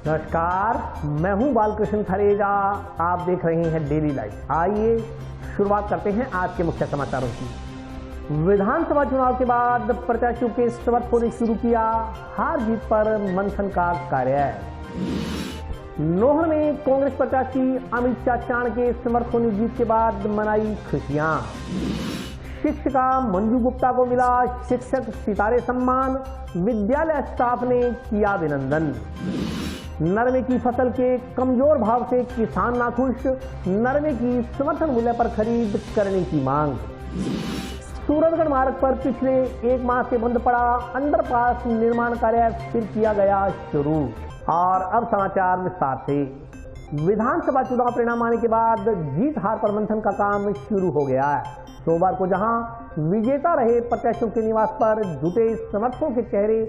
नमस्कार, मैं हूं बालकृष्ण थरेजा। आप देख रहे हैं डेली लाइफ। आइए शुरुआत करते हैं आज के मुख्य समाचारों की। विधानसभा चुनाव के बाद प्रत्याशियों के समर्थकों ने शुरू किया हार जीत पर मंथन का कार्य। नोहर में कांग्रेस प्रत्याशी अमित चाचाण के समर्थकों ने जीत के बाद मनाई खुशियां। शिक्षिका मंजू गुप्ता को मिला शिक्षक सितारे सम्मान, विद्यालय स्टाफ ने किया अभिनंदन। नरमे की फसल के कमजोर भाव से किसान नाखुश, नरमे की समर्थन मूल्य पर खरीद करने की मांग। सूरतगढ़ मार्ग पर पिछले एक माह से बंद पड़ा अंडरपास निर्माण कार्य फिर किया गया शुरू। और अब समाचार विस्तार से। विधानसभा चुनाव परिणाम आने के बाद जीत हार पर मंथन का काम शुरू हो गया है। सोमवार को जहां विजेता रहे प्रत्याशियों के निवास पर जुटे समर्थकों के चेहरे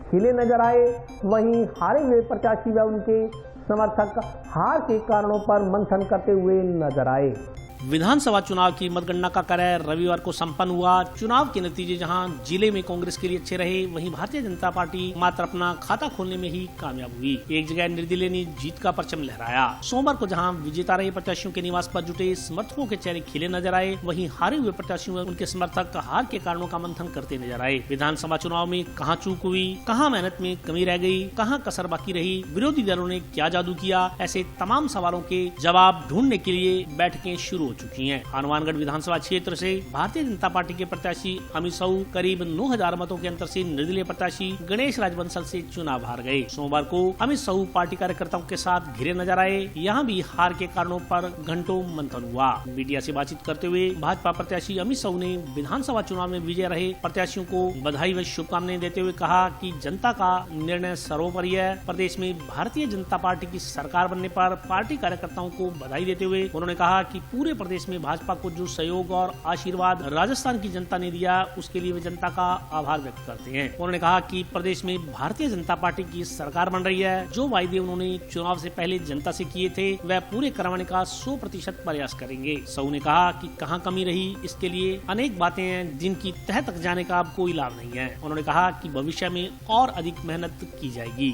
खिले नजर आए, वहीं हारे हुए प्रत्याशी व उनके समर्थक हार के कारणों पर मंथन करते हुए नजर आए। विधानसभा चुनाव की मतगणना का कार्य रविवार को संपन्न हुआ। चुनाव के नतीजे जहां जिले में कांग्रेस के लिए अच्छे रहे, वहीं भारतीय जनता पार्टी मात्र अपना खाता खोलने में ही कामयाब हुई। एक जगह निर्दलीय ने जीत का परचम लहराया। सोमवार को जहां विजेता रहे प्रत्याशियों के निवास पर जुटे समर्थकों के चेहरे खिले नजर आए, वहीं हारे हुए प्रत्याशियों व उनके समर्थक हार के कारणों का मंथन करते नजर आए। विधानसभा चुनाव में कहां चूक हुई, कहां मेहनत में कमी रह गई, कहां कसर बाकी रही, विरोधी दलों ने क्या जादू किया, ऐसे तमाम सवालों के जवाब ढूंढने के लिए बैठकें शुरू हो चुकी हैं। हनुमानगढ़ विधानसभा क्षेत्र से भारतीय जनता पार्टी के प्रत्याशी अमित साहू करीब 9,000 मतों के अंतर से निर्दलीय प्रत्याशी गणेश राजबंसल से चुनाव हार गए। सोमवार को अमित साहू पार्टी कार्यकर्ताओं के साथ घिरे नजर आए। यहाँ भी हार के कारणों पर घंटों मंथन हुआ। मीडिया से बातचीत करते हुए भाजपा प्रत्याशी अमित साहू ने विधानसभा चुनाव में विजय रहे प्रत्याशियों को बधाई व शुभकामनाएं देते हुए कहा कि जनता का निर्णय सर्वोपरि है। प्रदेश में भारतीय जनता पार्टी की सरकार बनने पर पार्टी कार्यकर्ताओं को बधाई देते हुए उन्होंने कहा कि पूरे प्रदेश में भाजपा को जो सहयोग और आशीर्वाद राजस्थान की जनता ने दिया, उसके लिए वे जनता का आभार व्यक्त करते हैं। उन्होंने कहा कि प्रदेश में भारतीय जनता पार्टी की सरकार बन रही है। जो वायदे उन्होंने चुनाव से पहले जनता से किए थे, वह पूरे करवाने का 100% प्रयास करेंगे। साहू ने कहा कि कहां कमी रही, इसके लिए अनेक बातें हैं जिनकी तह तक जाने का अब कोई लाभ नहीं है। उन्होंने कहा कि भविष्य में और अधिक मेहनत की जाएगी।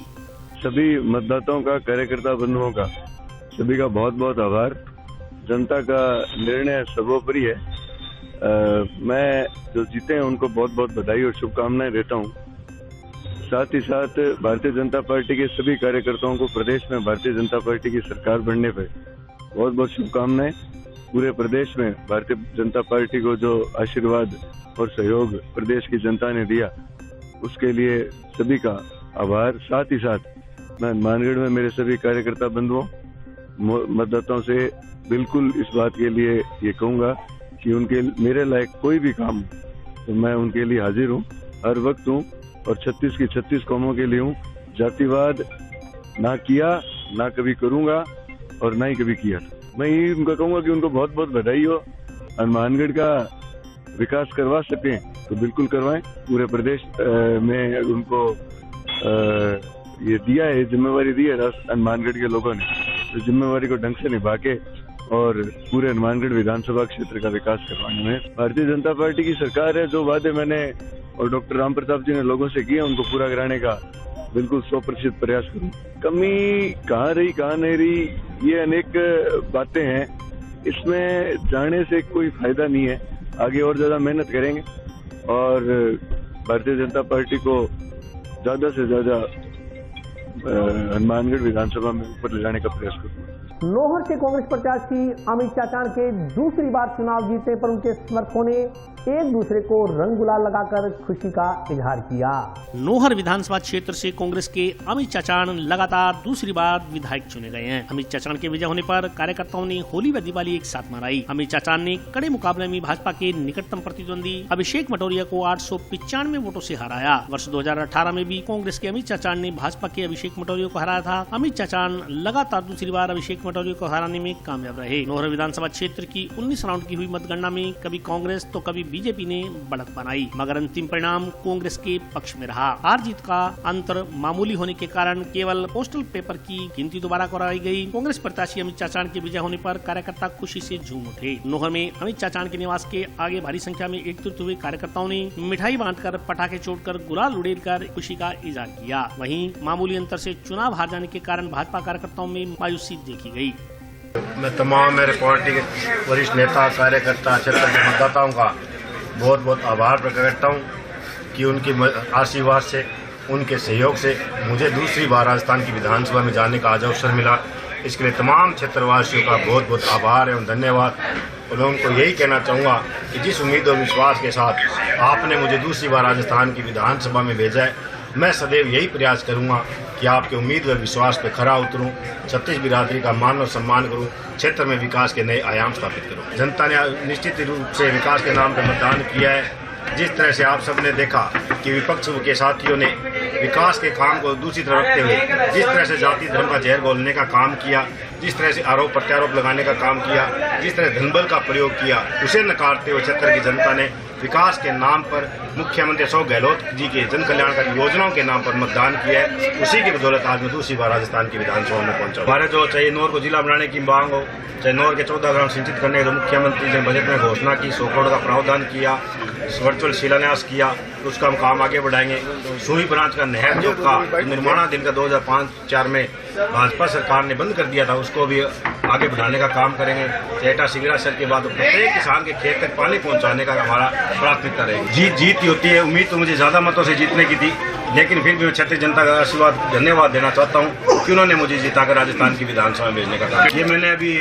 सभी मतदाताओं का, कार्यकर्ता बंधुओं का, सभी का बहुत बहुत आभार। जनता का निर्णय सर्वोपरि है। मैं जो जीते हैं उनको बहुत बहुत बधाई और शुभकामनाएं देता हूं। साथ ही साथ भारतीय जनता पार्टी के सभी कार्यकर्ताओं को प्रदेश में भारतीय जनता पार्टी की सरकार बनने पर बहुत बहुत शुभकामनाएं। पूरे प्रदेश में भारतीय जनता पार्टी को जो आशीर्वाद और सहयोग प्रदेश की जनता ने दिया, उसके लिए सभी का आभार। साथ ही साथ मैं हनुमानगढ़ में मेरे सभी कार्यकर्ता बंधुओं, मतदाताओं से बिल्कुल इस बात के लिए ये कहूंगा कि उनके मेरे लायक कोई भी काम हो तो मैं उनके लिए हाजिर हूँ, हर वक्त हूँ और 36 की 36 कौमों के लिए हूँ। जातिवाद ना किया, ना कभी करूंगा और ना ही कभी किया। मैं ये उनका कहूंगा कि उनको बहुत बहुत बधाई हो। हनुमानगढ़ का विकास करवा सकें तो बिल्कुल करवाएं। पूरे प्रदेश में उनको ये दिया है, जिम्मेवारी दी है हनुमानगढ़ के लोगों ने, तो जिम्मेवारी को ढंग से निभा के और पूरे हनुमानगढ़ विधानसभा क्षेत्र का विकास करवाने में भारतीय जनता पार्टी की सरकार है। जो वादे मैंने और डॉक्टर राम प्रताप जी ने लोगों से किए, उनको पूरा कराने का बिल्कुल 100% प्रयास करूं। कमी कहाँ रही, कहाँ नहीं रही, ये अनेक बातें हैं। इसमें जाने से कोई फायदा नहीं है। आगे और ज्यादा मेहनत करेंगे और भारतीय जनता पार्टी को ज्यादा से ज्यादा हनुमानगढ़ विधानसभा में ऊपर ले जाने का प्रयास करूंगा। नोहर के कांग्रेस प्रत्याशी अमित चाचाण के दूसरी बार चुनाव जीतने पर उनके समर्थकों ने एक दूसरे को रंग गुलाल लगाकर खुशी का इजहार किया। नोहर विधानसभा क्षेत्र से कांग्रेस के अमित चाचाण लगातार दूसरी बार विधायक चुने गए हैं। अमित चाचाण के विजय होने पर कार्यकर्ताओं ने होली व दिवाली एक साथ मनाई। अमित चाचाण ने कड़े मुकाबले में भाजपा के निकटतम प्रतिद्वंदी अभिषेक मटोरिया को 895 वोटों से हराया। वर्ष 2018 में भी कांग्रेस के अमित चाचाण ने भाजपा के अभिषेक मटोरिया को हराया था। अमित चाचाण लगातार दूसरी बार अभिषेक मटोरिया को हराने में कामयाब रहे। नोहर विधानसभा क्षेत्र की 19 राउंड की हुई मतगणना में कभी कांग्रेस तो कभी बीजेपी ने बढ़त बनाई, मगर अंतिम परिणाम कांग्रेस के पक्ष में रहा। हार जीत का अंतर मामूली होने के कारण केवल पोस्टल पेपर की गिनती दोबारा कराई गई। कांग्रेस प्रत्याशी अमित चाचाण के विजय होने पर कार्यकर्ता खुशी से झूम उठे। नोहर में अमित चाचाण के निवास के आगे भारी संख्या में एकत्रित हुए कार्यकर्ताओं ने मिठाई बांटकर, पटाखे छोड़कर, गुलाल उड़ेलकर खुशी का इजहार किया। वहीं मामूली अंतर क्षेत्र से चुनाव हार जाने के कारण भाजपा कार्यकर्ताओं में मायूसी देखी गई। मैं तमाम मेरे पार्टी के वरिष्ठ नेता, कार्यकर्ता, क्षेत्र के मतदाताओं का बहुत बहुत आभार प्रकट करता हूँ कि उनके आशीर्वाद से, उनके सहयोग से मुझे दूसरी बार राजस्थान की विधानसभा में जाने का आज अवसर मिला। इसके लिए तमाम क्षेत्रवासियों का बहुत बहुत आभार एवं धन्यवाद। और मैं उनको यही कहना चाहूँगा कि जिस उम्मीद और विश्वास के साथ आपने मुझे दूसरी बार राजस्थान की विधानसभा में भेजा है, मैं सदैव यही प्रयास करूँगा कि आपके उम्मीद और विश्वास पर खरा उतरूँ, छत्तीस बिरादरी का मान और सम्मान करूँ, क्षेत्र में विकास के नए आयाम स्थापित करूँ। जनता ने निश्चित रूप से विकास के नाम पर मतदान किया है। जिस तरह से आप सबने देखा कि विपक्ष के साथियों ने विकास के काम को दूसरी तरफ रखते हुए जिस तरह से जाति धर्म का जहर घोलने का काम किया, जिस तरह से आरोप प्रत्यारोप लगाने का काम किया, जिस तरह धनबल का प्रयोग किया, उसे नकारते हुए क्षेत्र की जनता ने विकास के नाम पर मुख्यमंत्री अशोक गहलोत जी के जन कल्याणकारी योजनाओं के नाम पर मतदान किया है। उसी की बदौलत आज मैं दूसरी बार राजस्थान की विधानसभा में पहुंचा। हमारे जो चाहे नौर को जिला बनाने की मांग हो, चाहे नौर के 14 ग्राम सिंचित करने जो मुख्यमंत्री ने बजट में घोषणा की, 100 करोड़ का प्रावधान किया, वर्चुअल शिलान्यास किया, उसका हम काम आगे बढ़ाएंगे। सुई ब्रांच का नहर जो का निर्माणाधीन का 2005-4 में भाजपा सरकार ने बंद कर दिया था, उसको भी आगे बढ़ाने का काम करेंगे। चेटा सिगरा सर के बाद प्रत्येक किसान के खेत तक पानी पहुंचाने का हमारा प्राथमिकता रहेगी। जीत ही होती है। उम्मीद तो मुझे ज्यादा मतों से जीतने की थी, लेकिन फिर भी मैं छत्तीस जनता का आशीर्वाद धन्यवाद देना चाहता हूँ कि उन्होंने मुझे जिताकर राजस्थान की विधानसभा में भेजने का काम। ये मैंने अभी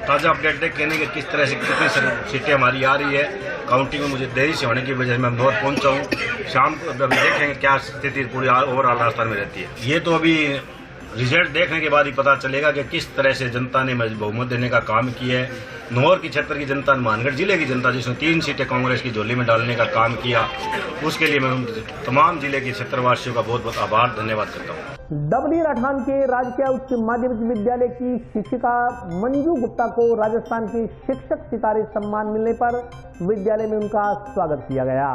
ताजा अपडेट देख कहने के किस तरह से कितनी सीटें हमारी आ रही है। काउंटिंग में मुझे देरी से होने की वजह से मैं बहुत पहुंचा हूँ। शाम को अभी देखेंगे क्या स्थिति पूरी ओवरऑल राजस्थान में रहती है। ये तो अभी रिजल्ट देखने के बाद ही पता चलेगा कि किस तरह से जनता ने बहुमत देने का काम किया है। नौर की क्षेत्र की जनता, मानगढ़ जिले की जनता, जिसने 3 सीटें कांग्रेस की झोली में डालने का काम किया, उसके लिए मैं तमाम जिले के क्षेत्रवासियों का बहुत बहुत आभार धन्यवाद करता हूँ। डबली राठान के राजकीय उच्च माध्यमिक विद्यालय की शिक्षिका मंजू गुप्ता को राजस्थान के शिक्षक सितारे सम्मान मिलने पर विद्यालय में उनका स्वागत किया गया।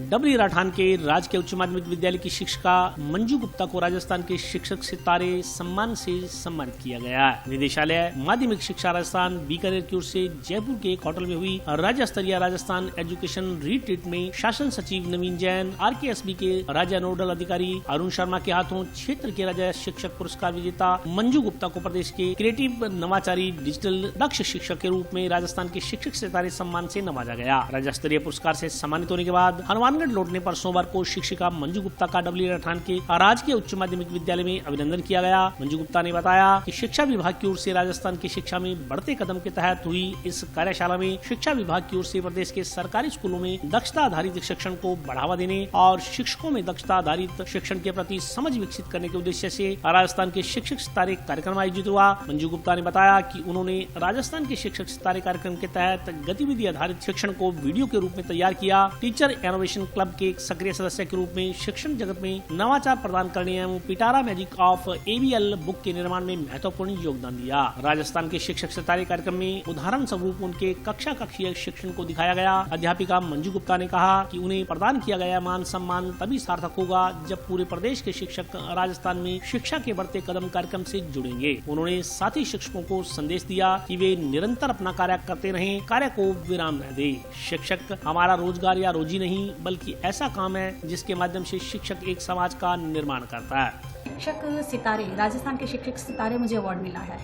डबली राठान के राजकीय उच्च माध्यमिक विद्यालय की शिक्षिका मंजू गुप्ता को राजस्थान के शिक्षक सितारे सम्मान से सम्मानित किया गया। निदेशालय माध्यमिक शिक्षा राजस्थान बीकानेर की ओर से जयपुर के एक होटल में हुई राज्य स्तरीय राजस्थान एजुकेशन रिट्रीट में शासन सचिव नवीन जैन, RKSB के राज्य नोडल अधिकारी अरुण शर्मा के हाथों क्षेत्र के राज्य शिक्षक पुरस्कार विजेता मंजू गुप्ता को प्रदेश के क्रिएटिव, नवाचारी, डिजिटल दक्ष शिक्षक के रूप में राजस्थान के शिक्षक सितारे सम्मान से नवाजा गया। राज्य स्तरीय पुरस्कार से सम्मानित होने के बाद हनुमानगढ़ लौटने पर सोमवार को शिक्षिका मंजू गुप्ता का डबली राठान के राजकीय उच्च माध्यमिक विद्यालय में अभिनंदन किया गया। मंजू गुप्ता ने बताया कि शिक्षा विभाग की ओर से राजस्थान की शिक्षा में बढ़ते कदम के तहत हुई इस कार्यशाला में शिक्षा विभाग की ओर से प्रदेश के सरकारी स्कूलों में दक्षता आधारित शिक्षण को बढ़ावा देने और शिक्षकों में दक्षता आधारित शिक्षण के प्रति समझ विकसित करने के उद्देश्य से राजस्थान के शिक्षक सितारे कार्यक्रम आयोजित हुआ। मंजू गुप्ता ने बताया कि उन्होंने राजस्थान के शिक्षक सितारे कार्यक्रम के तहत गतिविधि आधारित शिक्षण को वीडियो के रूप में तैयार किया। टीचर इनोवेशन क्लब के एक सक्रिय सदस्य के रूप में शिक्षण जगत में नवाचार प्रदान करने एवं पिटारा मैजिक ऑफ ABL बुक के निर्माण में महत्वपूर्ण योगदान दिया। राजस्थान के शिक्षक सितारे कार्यक्रम में उदाहरण स्वरूप उनके कक्षा कक्षीय शिक्षण को दिखाया गया। अध्यापिका मंजू गुप्ता ने कहा कि उन्हें प्रदान किया गया मान सम्मान तभी सार्थक होगा जब पूरे प्रदेश के शिक्षक राजस्थान में शिक्षा के बढ़ते कदम कार्यक्रम से जुड़ेंगे। उन्होंने साथी शिक्षकों को संदेश दिया कि वे निरंतर अपना कार्य करते रहें, कार्य को विराम न दे। शिक्षक हमारा रोजगार या रोजी नहीं बल्कि ऐसा काम है जिसके माध्यम से शिक्षक एक समाज का निर्माण करता है। शिक्षक सितारे, राजस्थान के शिक्षक सितारे मुझे अवार्ड मिला है।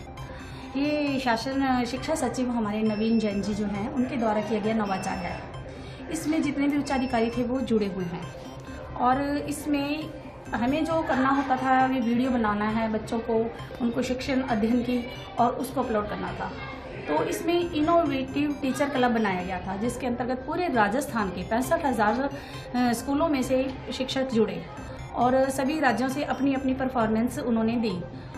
ये शासन शिक्षा सचिव हमारे नवीन जैन जी जो हैं उनके द्वारा किया गया नवाचार है। इसमें जितने भी उच्चाधिकारी थे वो जुड़े हुए हैं और इसमें हमें जो करना होता था ये वीडियो बनाना है बच्चों को, उनको शिक्षण अध्ययन की और उसको अपलोड करना था। तो इसमें इनोवेटिव टीचर क्लब बनाया गया था जिसके अंतर्गत पूरे राजस्थान के 65,000 स्कूलों में से शिक्षक जुड़े और सभी राज्यों से अपनी अपनी परफॉर्मेंस उन्होंने दी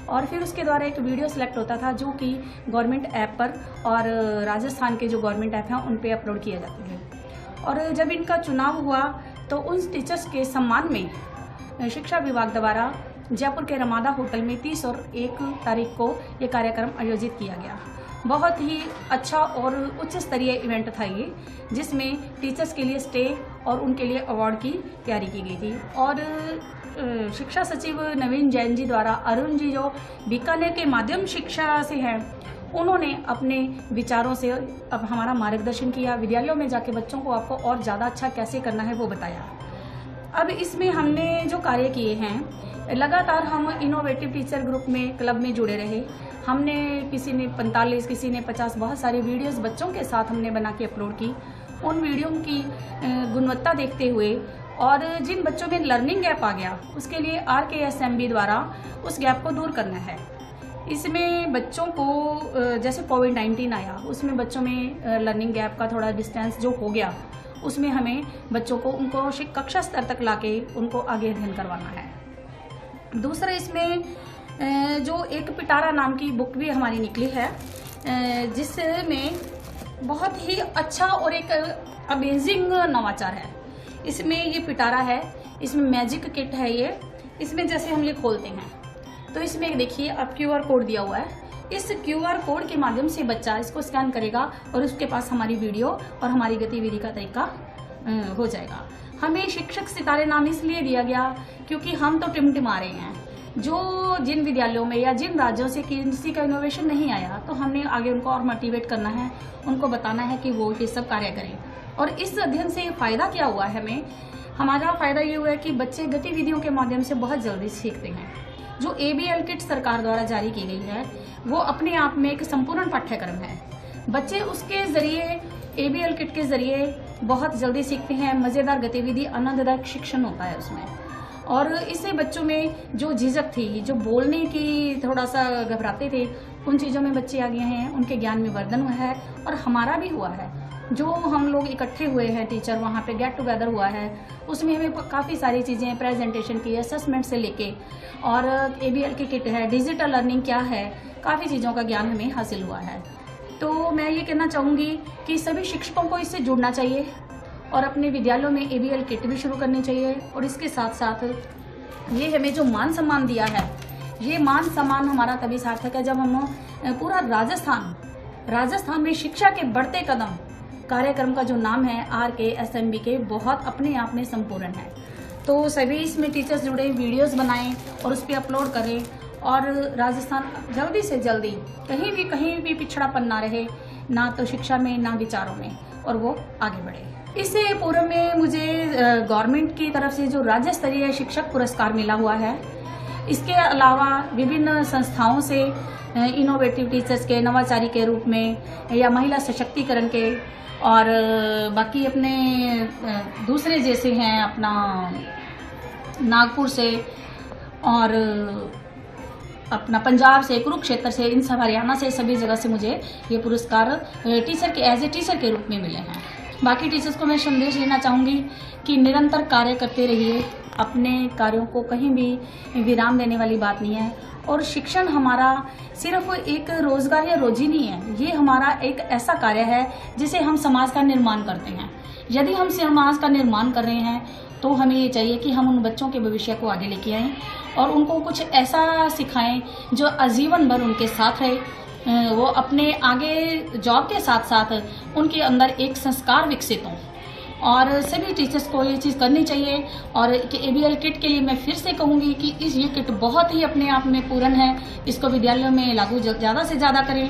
और फिर उसके द्वारा एक वीडियो सेलेक्ट होता था जो कि गवर्नमेंट ऐप पर और राजस्थान के जो गवर्नमेंट ऐप हैं उन पे अपलोड किए जाते थे। और जब इनका चुनाव हुआ तो उन टीचर्स के सम्मान में शिक्षा विभाग द्वारा जयपुर के रमादा होटल में 30 और 1 तारीख को ये कार्यक्रम आयोजित किया गया। बहुत ही अच्छा और उच्च स्तरीय इवेंट था ये, जिसमें टीचर्स के लिए स्टे और उनके लिए अवार्ड की तैयारी की गई थी। और शिक्षा सचिव नवीन जैन जी द्वारा अरुण जी जो बीकानेर के माध्यम शिक्षा से हैं, उन्होंने अपने विचारों से अब हमारा मार्गदर्शन किया। विद्यालयों में जाके बच्चों को आपको और ज़्यादा अच्छा कैसे करना है वो बताया। अब इसमें हमने जो कार्य किए हैं लगातार हम इनोवेटिव टीचर ग्रुप में, क्लब में जुड़े रहे। हमने किसी ने 45, किसी ने 50 बहुत सारी वीडियोस बच्चों के साथ हमने बना के अपलोड की। उन वीडियो की गुणवत्ता देखते हुए और जिन बच्चों में लर्निंग गैप आ गया, उसके लिए RKSMB द्वारा उस गैप को दूर करना है। इसमें बच्चों को जैसे कोविड-19 आया, उसमें बच्चों में लर्निंग गैप का थोड़ा डिस्टेंस जो हो गया, उसमें हमें बच्चों को उनको कक्षा स्तर तक लाके उनको आगे अध्ययन करवाना है। दूसरा, इसमें जो एक पिटारा नाम की बुक भी हमारी निकली है, जिसमें बहुत ही अच्छा और एक अमेजिंग नवाचार है। इसमें ये पिटारा है, इसमें मैजिक किट है ये। इसमें जैसे हम ये खोलते हैं तो इसमें देखिए अब QR कोड दिया हुआ है। इस QR कोड के माध्यम से बच्चा इसको स्कैन करेगा और उसके पास हमारी वीडियो और हमारी गतिविधि का तरीका हो जाएगा। हमें शिक्षक सितारे नाम इसलिए दिया गया क्योंकि हम तो टिमटिमा रहे हैं। जो जिन विद्यालयों में या जिन राज्यों से किसी का इनोवेशन नहीं आया, तो हमने आगे उनको और मोटिवेट करना है, उनको बताना है कि वो ये सब कार्य करें। और इस अध्ययन से फायदा क्या हुआ है हमें? हमारा फायदा ये हुआ है कि बच्चे गतिविधियों के माध्यम से बहुत जल्दी सीखते हैं। जो ABL किट सरकार द्वारा जारी की गई है, वो अपने आप में एक संपूर्ण पाठ्यक्रम है। बच्चे उसके जरिए, ABL किट के जरिए बहुत जल्दी सीखते हैं। मजेदार गतिविधि, आनंददायक शिक्षण होता है उसमें। और इससे बच्चों में जो झिझक थी, जो बोलने की थोड़ा सा घबराते थे, उन चीजों में बच्चे आ गए हैं। उनके ज्ञान में वर्धन हुआ है और हमारा भी हुआ है। जो हम लोग इकट्ठे हुए हैं टीचर, वहाँ पे गेट टुगेदर हुआ है, उसमें हमें काफ़ी सारी चीज़ें, प्रेजेंटेशन की, असेसमेंट से लेके और ABL की किट है, डिजिटल लर्निंग क्या है, काफ़ी चीज़ों का ज्ञान हमें हासिल हुआ है। तो मैं ये कहना चाहूँगी कि सभी शिक्षकों को इससे जुड़ना चाहिए और अपने विद्यालयों में ABL किट भी शुरू करनी चाहिए। और इसके साथ साथ ये हमें जो मान सम्मान दिया है, ये मान सम्मान हमारा तभी सार्थक है जब हम पूरा राजस्थान में शिक्षा के बढ़ते कदम कार्यक्रम का जो नाम है RKSMB के, बहुत अपने आप में संपूर्ण है। तो सभी इसमें टीचर्स जुड़े, वीडियोस बनाएं और उस पर अपलोड करें और राजस्थान जल्दी से जल्दी कहीं भी पिछड़ापन ना रहे, ना तो शिक्षा में ना विचारों में, और वो आगे बढ़े। इससे पूर्व में मुझे गवर्नमेंट की तरफ से जो राज्य स्तरीय शिक्षक पुरस्कार मिला हुआ है। इसके अलावा विभिन्न संस्थाओं से इनोवेटिव टीचर्स के, नवाचारी के रूप में या महिला सशक्तिकरण के, और बाकी अपने दूसरे जैसे हैं अपना नागपुर से और अपना पंजाब से, कुरुक्षेत्र से, इन सब हरियाणा से, सभी जगह से मुझे ये पुरस्कार टीचर के एज ए टीचर के रूप में मिले हैं। बाकी टीचर्स को मैं संदेश देना चाहूँगी कि निरंतर कार्य करते रहिए। अपने कार्यों को कहीं भी विराम देने वाली बात नहीं है। और शिक्षण हमारा सिर्फ एक रोजगार या रोजी नहीं है, ये हमारा एक ऐसा कार्य है जिसे हम समाज का निर्माण करते हैं। यदि हम समाज का निर्माण कर रहे हैं तो हमें ये चाहिए कि हम उन बच्चों के भविष्य को आगे लेके आएं और उनको कुछ ऐसा सिखाएं जो आजीवन भर उनके साथ रहे। वो अपने आगे जॉब के साथ साथ उनके अंदर एक संस्कार विकसित हो। और सभी टीचर्स को ये चीज़ करनी चाहिए। और ABL किट के लिए मैं फिर से कहूँगी कि ये किट बहुत ही अपने आप में पूर्ण है। इसको विद्यालयों में लागू ज़्यादा से ज़्यादा करें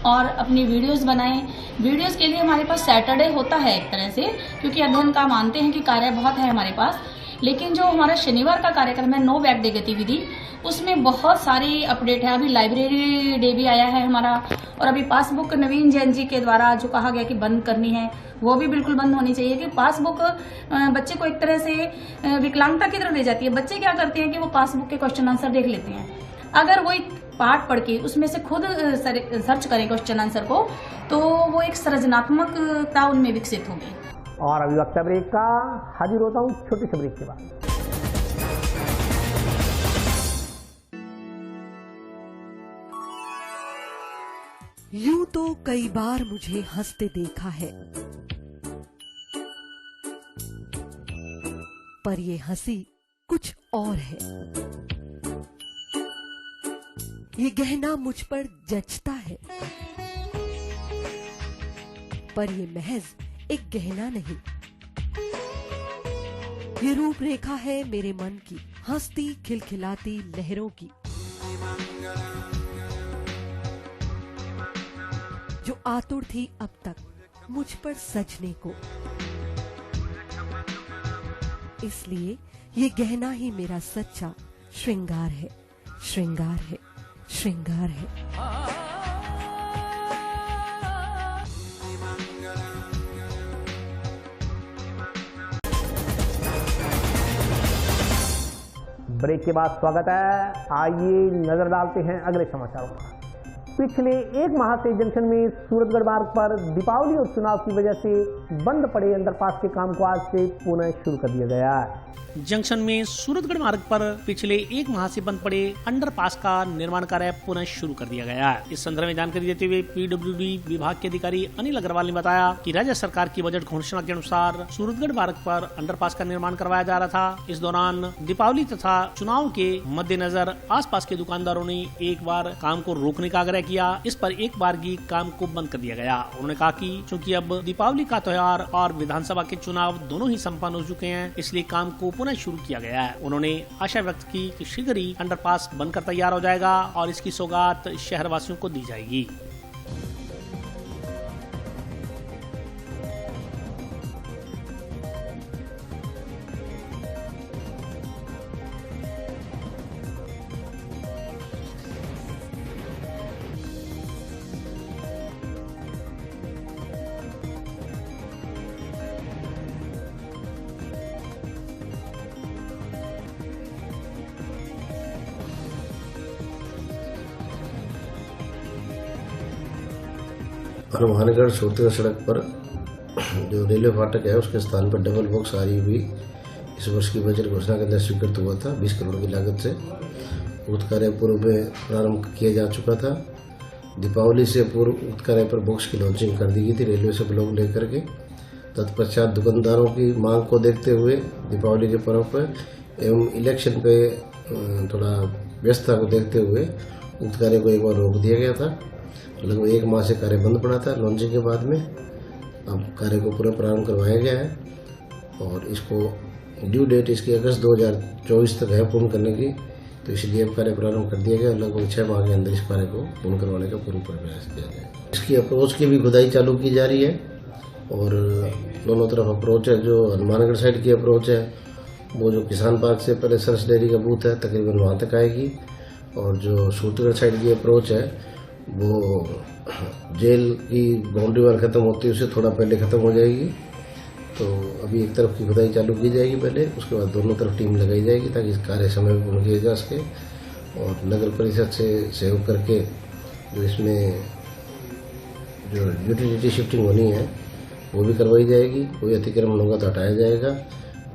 और अपनी वीडियोस बनाएं। वीडियोस के लिए हमारे पास सैटरडे होता है एक तरह से, क्योंकि अध्ययन का मानते हैं कि कार्य बहुत है हमारे पास। लेकिन जो हमारा शनिवार का कार्यक्रम है, नो बैक डे गतिविधि, उसमें बहुत सारी अपडेट है। अभी लाइब्रेरी डे भी आया है हमारा, और अभी पासबुक नवीन जैन जी के द्वारा जो कहा गया कि बंद करनी है, वो भी बिल्कुल बंद होनी चाहिए। कि पासबुक बच्चे को एक तरह से विकलांगता की तरफ ले जाती है। बच्चे क्या करते हैं कि वो पासबुक के क्वेश्चन आंसर देख लेते हैं। अगर वो पाठ पढ़ के उसमें से खुद सर्च करें क्वेश्चन आंसर को, तो वो एक सृजनात्मकता उनमें विकसित होगी। और अभी वक्त ब्रेक का, हाजिर होता हूँ छोटी सी ब्रेक के बाद। यूं तो कई बार मुझे हंसते देखा है, पर ये हंसी कुछ और है। ये गहना मुझ पर जचता है, पर ये महज एक गहना नहीं, ये रूपरेखा है मेरे मन की, हंसती खिलखिलाती लहरों की, जो आतुर थी अब तक मुझ पर सजने को। इसलिए ये गहना ही मेरा सच्चा श्रृंगार है, श्रृंगार है, श्रृंगार है। ब्रेक के बाद स्वागत है। आइए नजर डालते हैं अगले समाचारों पर। पिछले एक माह से जंक्शन में सूरतगढ़ मार्ग पर दीपावली और चुनाव की वजह से बंद पड़े अंडरपास के काम को आज से पुनः शुरू कर दिया गया है। जंक्शन में सूरतगढ़ मार्ग पर पिछले एक माह से बंद पड़े अंडरपास का निर्माण कार्य पुनः शुरू कर दिया गया है। इस संदर्भ में जानकारी देते हुए पीडब्ल्यूडी विभाग के अधिकारी अनिल अग्रवाल ने बताया कि राज्य सरकार की बजट घोषणा के अनुसार सूरतगढ़ मार्ग पर अंडरपास का निर्माण करवाया जा रहा था। इस दौरान दीपावली तथा चुनाव के मद्देनजर आसपास के दुकानदारों ने एक बार काम को रोकने का आग्रह किया। इस पर एक बार ही काम को बंद कर दिया गया। उन्होंने कहा कि चूंकि अब दीपावली का त्योहार और विधानसभा के चुनाव दोनों ही संपन्न हो चुके हैं, इसलिए काम को पुनः शुरू किया गया है। उन्होंने आशा व्यक्त की कि शीघ्र ही अंडरपास बनकर तैयार हो जाएगा और इसकी सौगात शहरवासियों को दी जाएगी। हनुमानगढ़ सूरतगढ़ सड़क पर जो रेलवे फाटक है उसके स्थान पर डबल बॉक्स आरई भी इस वर्ष की बजट घोषणा के अंदर स्वीकृत हुआ था। 20 करोड़ की लागत से उक्त कार्य पूर्व में प्रारंभ किया जा चुका था। दीपावली से पूर्व उक्त कार्य पर बॉक्स की लॉन्चिंग कर दी गई थी रेलवे से ब्लॉक लेकर के। तत्पश्चात दुकानदारों की मांग को देखते हुए दीपावली के पर्व पर एवं इलेक्शन पे थोड़ा व्यस्तता को देखते हुए उक्त कार्य को एक बार रोक दिया गया था। लगभग एक माह से कार्य बंद पड़ा था लॉन्चिंग के बाद में। अब कार्य को पुनः प्रारंभ करवाया गया है और इसको ड्यू डेट इसकी अगस्त 2024 तक है पूर्ण करने की, तो इसलिए अब कार्य प्रारंभ कर दिया गया। लगभग 6 माह के अंदर इस कार्य को पूर्ण करवाने का पूर्ण प्रयास किया जाए। इसकी अप्रोच की भी खुदाई चालू की जा रही है और दोनों तरफ अप्रोच है। जो हनुमानगढ़ साइड की अप्रोच है वो जो किसान पार्क से पहले सरस डेयरी का बूथ है तकरीबन वहाँ तक आएगी, और जो सूरतगढ़ साइड की अप्रोच है वो जेल की बाउंड्री वाल खत्म होती है उससे थोड़ा पहले खत्म हो जाएगी। तो अभी एक तरफ की खुदाई चालू की जाएगी पहले, उसके बाद दोनों तरफ टीम लगाई जाएगी ताकि इस कार्य समय में पूर्ण किया जा सके। और नगर परिषद से सहयोग करके जो इसमें जो यूटिलिटी शिफ्टिंग होनी है वो भी करवाई जाएगी। कोई अतिक्रमण होगा तो हटाया जाएगा।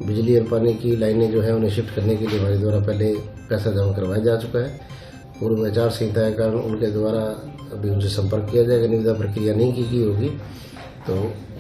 बिजली और पानी की लाइनें जो है उन्हें शिफ्ट करने के लिए हमारे द्वारा पहले पैसा जमा करवाया जा चुका है। पूर्व आचार संहिता के कारण उनके द्वारा अभी उनसे संपर्क किया जाएगा। निविदा प्रक्रिया नहीं की होगी तो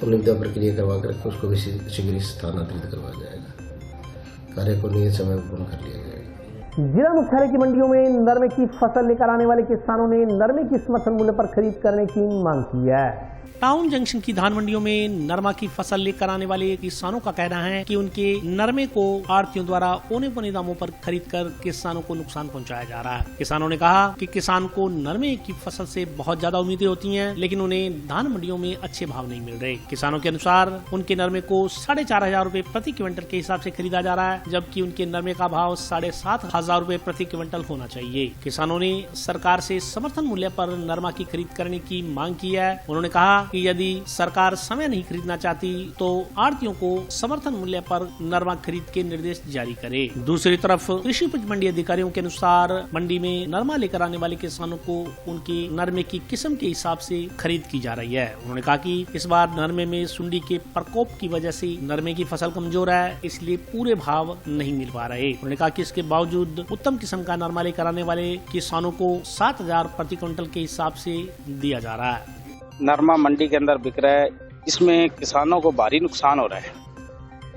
निविदा प्रक्रिया करवा करके उसको भी शीघ्र स्थानांतरित करवाया जाएगा। कार्य को नियत समय पर पूर्ण कर लिया जाएगा। जिला मुख्यालय की मंडियों में नरमे की फसल लेकर आने वाले किसानों ने नरमे की समर्थन मूल्य पर खरीद करने की मांग की है। टाउन जंक्शन की धान मंडियों में नरमा की फसल लेकर आने वाले किसानों का कहना है कि उनके नरमे को आढ़तियों द्वारा औने पौने दामों पर खरीदकर किसानों को नुकसान पहुंचाया जा रहा है। किसानों ने कहा कि किसान को नरमे की फसल से बहुत ज्यादा उम्मीदें होती हैं, लेकिन उन्हें धान मंडियों में अच्छे भाव नहीं मिल रहे। किसानों के अनुसार उनके नरमे को 4,500 रूपए प्रति क्विंटल के हिसाब से खरीदा जा रहा है, जबकि उनके नरमे का भाव 7,500 रूपए प्रति क्विंटल होना चाहिए। किसानों ने सरकार से समर्थन मूल्य पर नरमा की खरीद करने की मांग की है। उन्होंने कहा कि यदि सरकार समय नहीं खरीदना चाहती तो आढ़तियों को समर्थन मूल्य पर नरमा खरीद के निर्देश जारी करे। दूसरी तरफ कृषि उपज मंडी अधिकारियों के अनुसार मंडी में नरमा लेकर आने वाले किसानों को उनके नरमे की किस्म के हिसाब से खरीद की जा रही है। उन्होंने कहा कि इस बार नरमे में सुंडी के प्रकोप की वजह से नरमे की फसल कमजोर है, इसलिए पूरे भाव नहीं मिल पा रहे। उन्होंने कहा कि इसके बावजूद उत्तम किस्म का नरमा लेकर आने वाले किसानों को 7,000 प्रति क्विंटल के हिसाब से दिया जा रहा है। नरमा मंडी के अंदर बिक रहा है, इसमें किसानों को भारी नुकसान हो रहा है।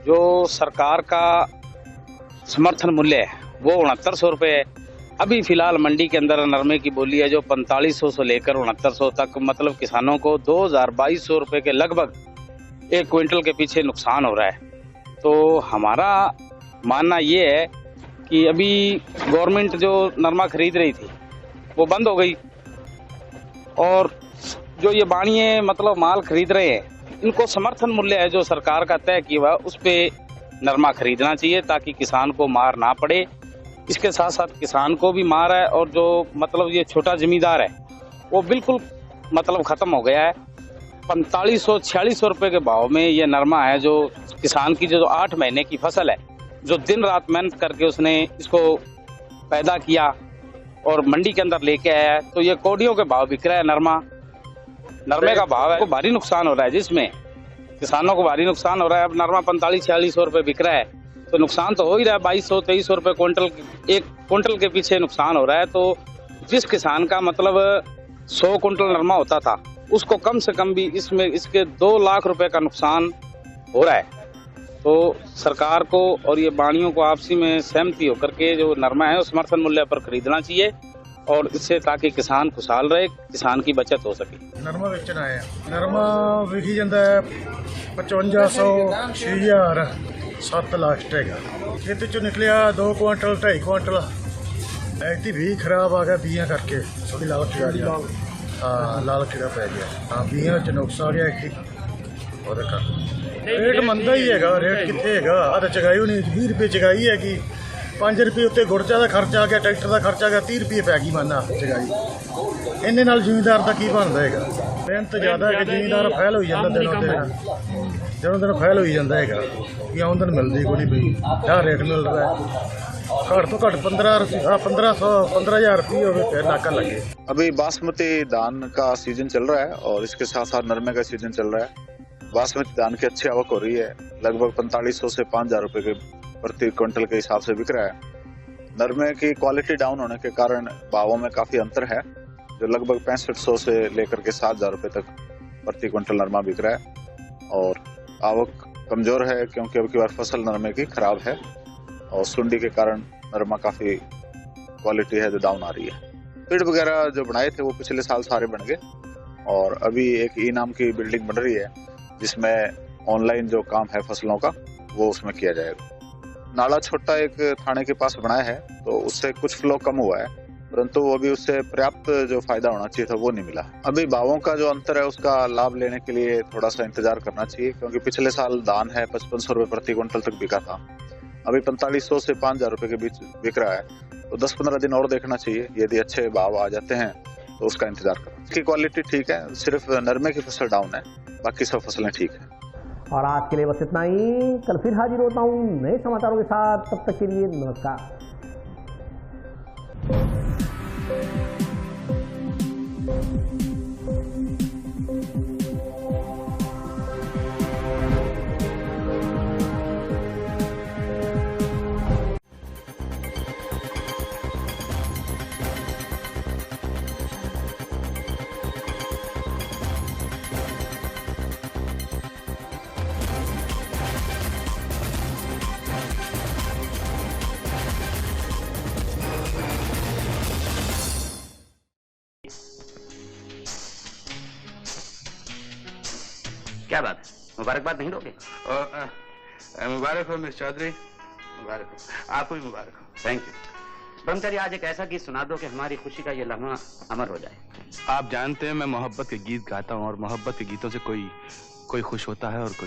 जो सरकार का समर्थन मूल्य है वो 6900 रुपये है। अभी फिलहाल मंडी के अंदर नरमे की बोली है जो 4500 से लेकर 6900 तक, मतलब किसानों को 2,200 रुपये के लगभग एक क्विंटल के पीछे नुकसान हो रहा है। तो हमारा मानना ये है कि अभी गवर्नमेंट जो नरमा खरीद रही थी वो बंद हो गई, और जो ये बाणिये मतलब माल खरीद रहे हैं इनको समर्थन मूल्य है जो सरकार का तय किया हुआ उस पे नरमा खरीदना चाहिए ताकि किसान को मार ना पड़े इसके साथ साथ किसान को भी मार है, और जो मतलब ये छोटा जमींदार है वो बिल्कुल मतलब खत्म हो गया है। 4500-4600 रुपए के भाव में ये नरमा है, जो किसान की जो 8 महीने की फसल है, जो दिन रात मेहनत करके उसने इसको पैदा किया और मंडी के अंदर लेके आया है, तो ये कोडियों के भाव बिक रहा है। नरमे का भाव है, को भारी नुकसान हो रहा है, जिसमें किसानों को भारी नुकसान हो रहा है। अब नरमा 4500-4600 रुपए बिक रहा है, तो नुकसान तो हो ही रहा है। 2200-2300 रुपए एक क्विंटल के पीछे नुकसान हो रहा है। तो जिस किसान का मतलब 100 कुंटल नरमा होता था, उसको कम से कम भी इसमें इसके 2 लाख रुपए का नुकसान हो रहा है। तो सरकार को और ये बाणियों को आपसी में सहमति होकर के जो नरमा है, उस समर्थन मूल्य पर खरीदना चाहिए, और इससे ताकि किसान खुशहाल रहे, किसान की बचत हो सके। नरमा बेचना है, नरमा विकी जाता है 5500, 6000, 7 लास्ट है। खेत चो निकलिया 2 क्विंटल 2.5 क्विंटल, ऐसी भी खराब आ गया बीया करके, थोड़ी लाल कीड़ा, लाल कीड़ा पै गया। हाँ, बीया च नुकस आ गया एक और रेट मंदा ही है, रेट कितने है, आ चगाई होनी 20 रुपये चगाई हैगी, 5 रुपये उत्ते गुड़चा का खर्चा आ गया, ट्रैक्टर का खर्चा आ गया, 30 रुपये पै गई माना चगाई। इन्ने नाल जिमीदार का की बनता है, मेहनत ज़्यादा है कि जिमीदार फैल हो जाता, दिनों दिन फैल हो जाता है कि आमदन मिलती कोई पई, क्या रेट मिल रहा है, घट तो घट 15,000 रुपये हो फिर नाका लगे। अभी बासमती धान का सीजन चल रहा है और इसके साथ साथ नरमे का सीजन चल रहा है। बासमती धान की अच्छी आवक हो रही है, लगभग 4500 से 5000 रुपए के प्रति क्विंटल के हिसाब से बिक रहा है। नरमे की क्वालिटी डाउन होने के कारण भावों में काफी अंतर है, जो लगभग 6500 से लेकर के 7000 रुपए तक प्रति क्विंटल नरमा बिक रहा है। और आवक कमजोर है क्योंकि अब की बार फसल नरमे की खराब है और सुंडी के कारण नरमा काफी क्वालिटी है जो डाउन आ रही है। पेड़ वगैरह जो बनाए थे वो पिछले साल सारे बन गए, और अभी एक ई नाम की बिल्डिंग बन रही है जिसमें ऑनलाइन जो काम है फसलों का वो उसमें किया जाएगा। नाला छोटा एक थाने के पास बनाया है, तो उससे कुछ फ्लो कम हुआ है, परंतु अभी उससे पर्याप्त जो फायदा होना चाहिए था वो नहीं मिला। अभी भावों का जो अंतर है उसका लाभ लेने के लिए थोड़ा सा इंतजार करना चाहिए, क्योंकि पिछले साल धान है 5500 रुपए प्रति क्विंटल तक बिका था, अभी 4500 से 5000 रुपए के बीच बिक रहा है। तो 10-15 दिन और देखना चाहिए, यदि अच्छे भाव आ जाते हैं तो उसका इंतजार करना। इसकी क्वालिटी ठीक है, सिर्फ नरमे की फसल डाउन है, बाकी सब फसलें ठीक है। और आज के लिए बस इतना ही, कल फिर हाजिर होता हूँ नए समाचारों के साथ, तब तक के लिए नमस्कार। क्या बात है, मुबारकबाद नहीं दोगे? मुबारक हो मिस चौधरी, मुबारक हो। आपको भी मुबारक हो। Thank you. ब्रह्मचारी, आज एक ऐसा गीत सुना दो कि हमारी खुशी का ये लम्हा अमर हो जाए। आप जानते हैं मैं मोहब्बत के गीत गाता हूँ, और मोहब्बत के गीतों से कोई खुश होता है और कोई